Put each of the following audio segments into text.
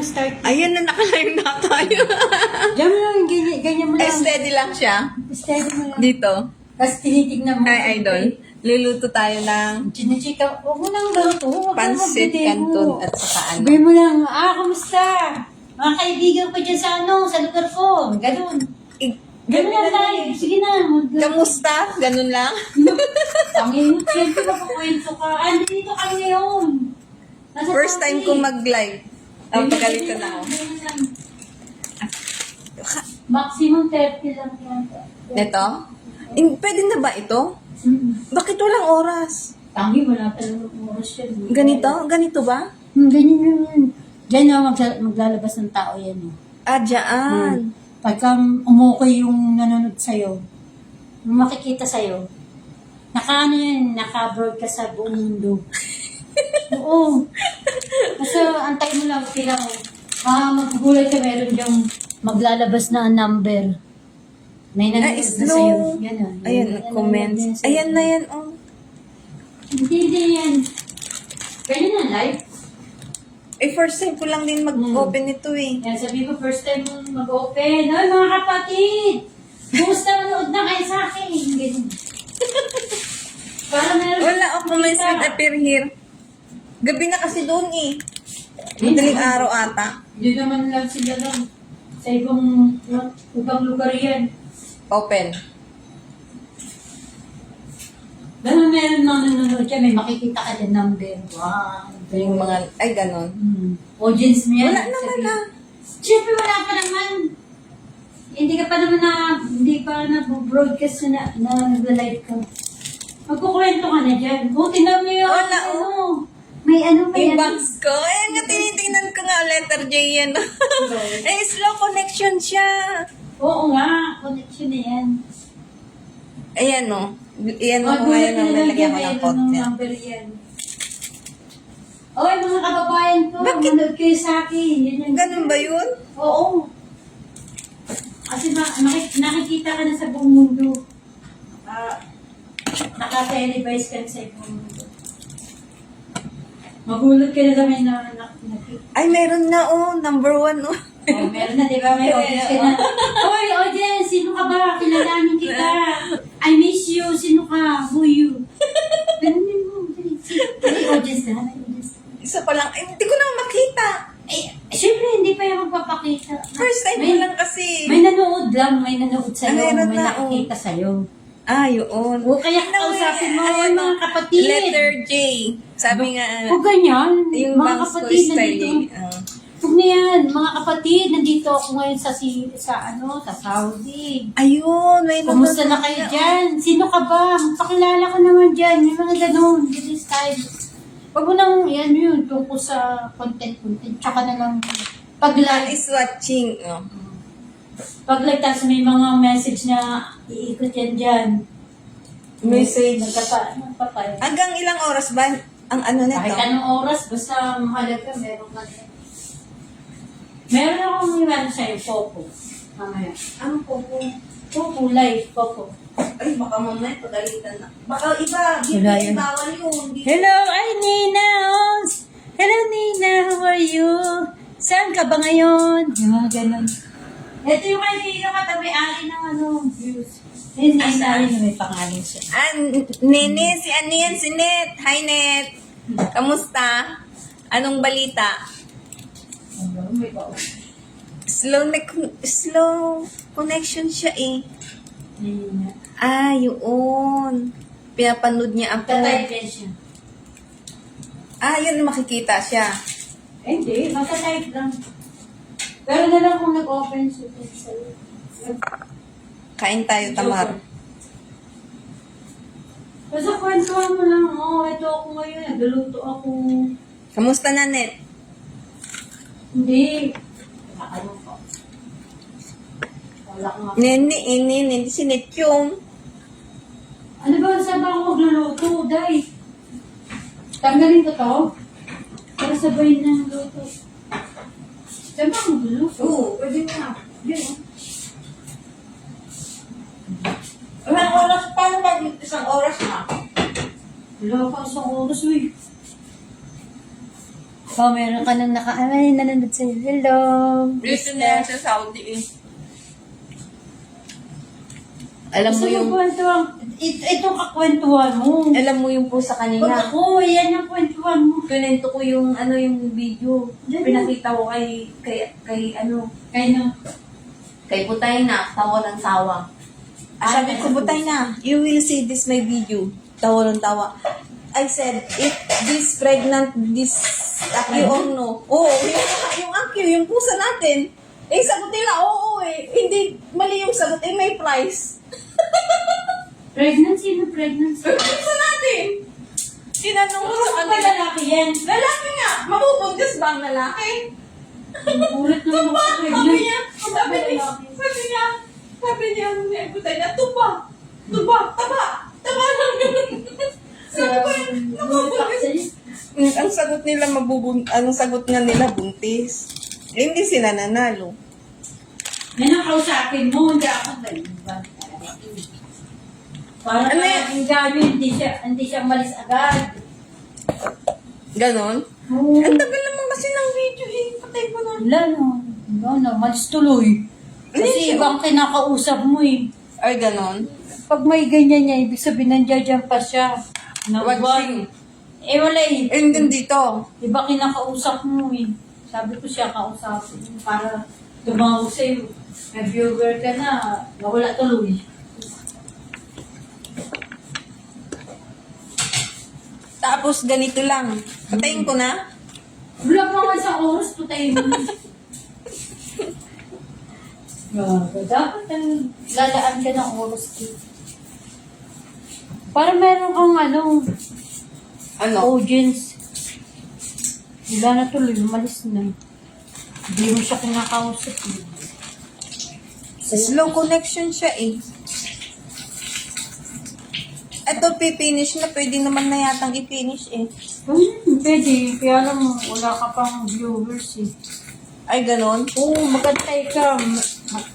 lang start. Ayan na, nakalive na tayo. Diyan mo lang, ganyan mo lang. Steady lang siya. Steady mo lang. Dito. Tapos tinitignan mo. Ay, idol. Luluto tayo ng Chinichika, huwag mo nang luto. Huwag kang pansit magdedemo. canton at saka ano. Sabihin mo lang, kamusta? Mga kaibigan ko dyan sa sa lugar ko. Ganun. Ganun lang tayo. Sige na. Kamusta? Ganun lang. Tangin, siyempre mapakwento ka. Dito ka ngayon. Nasa First time Pasig. kong mag-live. Ang pagalito na ako. Ganun lang. Maximum 30 lang yan. Neto? Pwede na ba ito? Bakit walang oras? Tangi, wala pa lang oras yan. Ganito? Ganito ba? Ganyan lang yan. Diyan na maglalabas ng tao yan. Ah, dyan. Pagka umukay yung nanonood sa'yo, yung makikita sa'yo, naka-ano yan, naka-broadcast sa buong mundo. Oo. Kasi antay mo lang, kailang magugulat ka, meron diyang maglalabas na number. May nanonood na slow. sa'yo. Yan na. Ayan, comments. Ayan na yan, oh. Hindi yan. Ganyan na, live. First time ko lang din mag-open ito eh. Yan, sabi ko, first time mong mag-open. Ay, mga kapatid! Kumusta manood na kayo sa akin? Ganyan. Para meron. Wala, comments will appear here. Gabi na kasi doon eh. Madaling araw ata. Yun naman lang sila lang. Sa ibang lugar yan. Open. Ganun meron nang nanonood yan, may makikita ka din number. Wow. Yung mga, ay ganon. Audience mo yan. Wala naman ah. Siyempre wala pa naman. Hindi ka pa naman hindi pa na-broadcast na nag-live ka. Magkukwento ka na dyan. O, tingnan mo yun. Wala, May ano. Yung box ko. Ayan nga, tinitingnan ko nga, letter J yan. Slow connection siya. Oo nga, connection na yan. Ayan o. Ayan o, ngayon ang lalagyan ko ng content. Number yan. Oy, mga kababayan ko, manood kayo sa akin. Yan. Ganun ba yun? Oo. Kasi nakikita ka na sa buong mundo. Naka-televise ka na sa buong mundo. Magulat ka na kami na nakikita. Ay, meron na oh. Number 1 oh. Oh, meron na, di ba? May audience ka na. Hoy, audience! Sino ka ba? Kilalanin kita. I miss you. Sino ka? Who you? Ganun din mo. May audience na. May audience na. Isa pa lang. Ay, hindi ko na makita. Siyempre, hindi pa yung magpapakita. First time ko lang kasi. May nanood lang. May nanood sa'yo. Meron May na, nakikita sa'yo. Ah, yun. O, kaya kausapin mo yung mga kapatid. Letter J. Sabi nga, Huwag ganyan. yung Mga bangs ko kapatid, styling. Huwag na yan. Mga kapatid, nandito ako ngayon sa Saudi. Ayun, may Kumusta na kayo dyan? Sino ka ba? Pakilala ko naman dyan. May mga ganun. Ganun style. Huwag mo nang, yan yun, tungkol sa content. Tsaka na lang, Man is watching. Oh. pag-like, tapos may mga message na iikot yan dyan. Message. Nagpapay. Hanggang ilang oras ba ang ano nito? Kahit anong oras, basta mahalaga, meron ka na. Meron akong iwan sa'yo, Popo. Mamaya. Ano po po? Popo, live, Popo. Ay, baka mamaya pagalitan na. Baka iba, Wala yan. bawal yun. Hello, ay Nina! Hello Nina, how are you? Saan ka ba ngayon? Yung mga ganun. Ito yung kaibigan ka, tabi-ari ng views. Yun, Nina, may pangalan siya. Nene, si ano yan? Si Net. Hi, Net. Kamusta? Anong balita? Slow connection siya eh. Nina. Ah, yun. Pinapanood niya ako. Tatype yan siya. Ah, yun, makikita siya. Hindi, matatype lang. Pero na lang kung nag-open siya sa'yo. Kain tayo, Tamar. Basta kwentuhan mo lang, ito ako ngayon, nagluluto ako. Kamusta na, Net? Hindi. Nakakaroon ko. Wala ko nga. Nene, hindi si Net yung. Ano ba, saan ba ako magluluto, Day? Tanggalin ko to? Para sabayin ng luto. Saan ba ako magluluto? Oo, pwede na. Yun. Ilang oras? Paano ba isang oras na? Wala pa isang oras, uy. Oh, meron ka nang ay, nanonood sa'yo. Hello. Dito na yan sa Saudi eh. Alam mo yung... Itong kakwentuhan mo. Alam mo yung po sa Pag kanila. ako, yan ang kwentuhan mo. Pinento ko yung yung video. Pinakita ko kay kay Butay na, tawa ng tawa. Sabi ko, Butay na, you will see this my video. Tawa ng tawa. I said, if this pregnant, this Akyu or no? Oo, yung Akyu, yung pusa natin. Eh, sagot nila, oo eh. Hindi, mali yung sagot. Eh, may price. Pregnancy na pregnancy. Pusa natin. Tinanong ko sa Ano pa kanila. lalaki yan? Lalaki nga. Mabubuntis ba ang lalaki? Ulit na Tuba! mga Sabi niya, pregnant. sabi niya, Butay na, tuba! Tuba! Taba lang yun! Sabi ko, mabubuntis. Ang sagot nila anong sagot nga nila buntis. Eh, hindi sila nanalo. Yan ang kausapin mo, hindi ako ganun ba? Para Ano ang gano'n, hindi siya malis agad. Ganon? Oo. Ang tagal naman kasi ng video eh. Patay ko na. Wala no, malis tuloy. Kasi ibang kinakausap mo eh. Ay, ganon? Pag may ganyan niya, ibig sabihin nandiyan pa siya. Watching. Eh wala eh. Eh, hindi dito. Iba kinakausap mo eh. Sabi ko siya kausapin mo para tumawag sa'yo. May viewer ka na, nawala tuloy. Tapos ganito lang. Patayin ko na. Wala pa nga sa oras, putayin mo. Dapat lalaan ka ng oras ko. Para meron kang Ano? audience. Wala na tuloy, umalis na. Hindi mo siya kinakausap eh. Slow connection siya eh. Ito, pipinish na. Pwede naman na yatang i-finish eh. Pwede, kaya alam mo, wala ka pang viewers eh. Ay, ganon? Oo, magantay ka.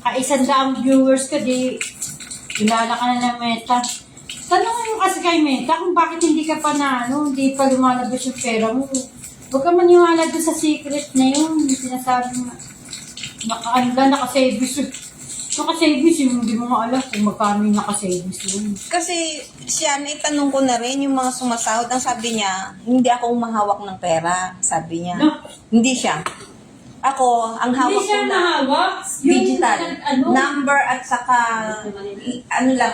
Ka-100 viewers ka, di kilala ka na ng Meta. Tanong mo kasi kay Meta kung bakit hindi ka pa hindi pa lumalabas yung pera mo. Huwag ka maniwala doon sa secret na yun. Sinasabi mo, naka-service. Naka-service yun, hindi mo nga alam kung magkano yung naka-service yun. Kasi siya, naitanong ko na rin yung mga sumasahod. Ang sabi niya, hindi ako umahawak ng pera. Sabi niya. No. Hindi siya. Ako, ang hawak Hindi ko siya na mahawak. digital. Yung, Number at saka,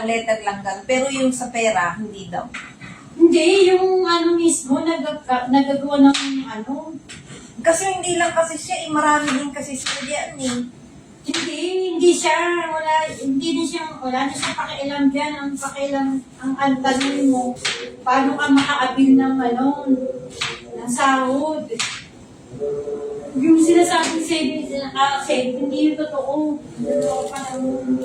letter lang gan. Pero yung sa pera, hindi daw. Hindi, yung mismo, nagagawa ng Kasi hindi lang kasi siya, marami din kasi sila diyan eh. Hindi siya, wala na siya pakialam dyan. Ang pakialam, ang tanong mo, paano ka makaabil ng ng sahod. Yung sinasabing savings, naka-save, hindi yung totoo. Totoo pa naman.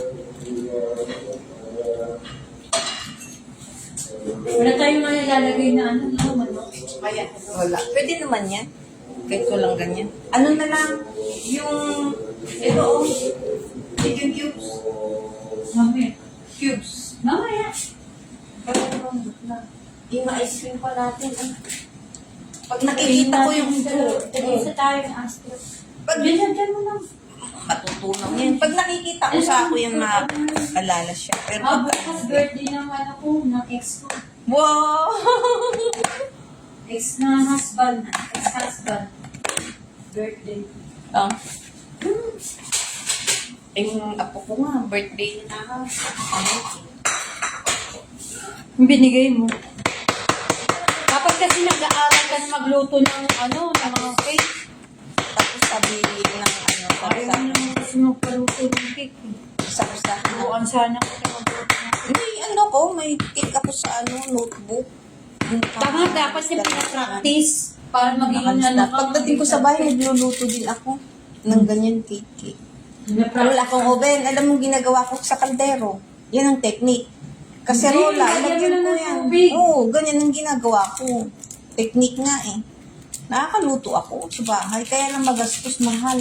Wala tayong nilalagay na Kaya, Wala. Pwede naman yan. Kahit ko lang ganyan. Ano na lang, yung, ito yung cubes. mamaya. Cubes. Mamaya. Yung ice cream pa natin. Pag nakikita ko yung Isa tayo ng astro. Pag Dyan mo lang. matutunan yan. Pag nakikita ko sa ako yung maalala siya. Pero Bukas birthday ng ng ex ko. wow! Ex na husband. Ex-husband. Birthday. Ah. Yung apo ko nga, birthday na Yung binigay mo. Kapag kasi nag-aaral ka na magluto ng ng mga cake. Tapos sabi ng sabi Ayaw sa mo naman kasi magpaluto ng cake. sabi sa Buwan sana kasi magluto ng cake. Hindi, ko, may cake ako sa notebook. Tama, dapat siya pinapractice para maging Pagdating ko sa bahay, nagluluto din ako ng ganyan cake. Wala akong oven. Alam mo, ginagawa ko sa kaldero. Yan ang technique. Kaserola, ilagyan ko yan. Oo, ganyan ang ginagawa ko. Technique nga eh. Nakakaluto ako sa bahay. Kaya lang magastos, mahal.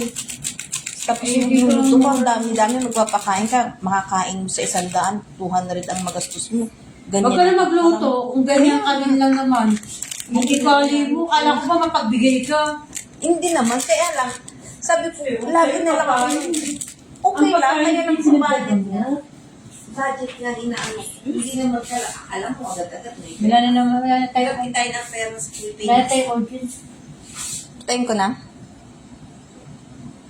Tapos yung luluto ko, ang dami-dami, magpapakain ka. Makakain mo sa 100, 200 ang magastos mo. Ganyan. Huwag ka na magluto kung ganyan ka din lang naman. Hindi kali mo, kala ko ba mapagbigay ka. Hindi naman, kaya lang, sabi ko, lagi na lang ako yung, okay lang, kaya lang sa budget nga. Budget nga inaano. Hindi naman kaya, alam mo, agad-agad na Wala na naman, wala na tayo. Tayo tayo ng pera sa Philippines. Wala na tayo audience. Time ko na?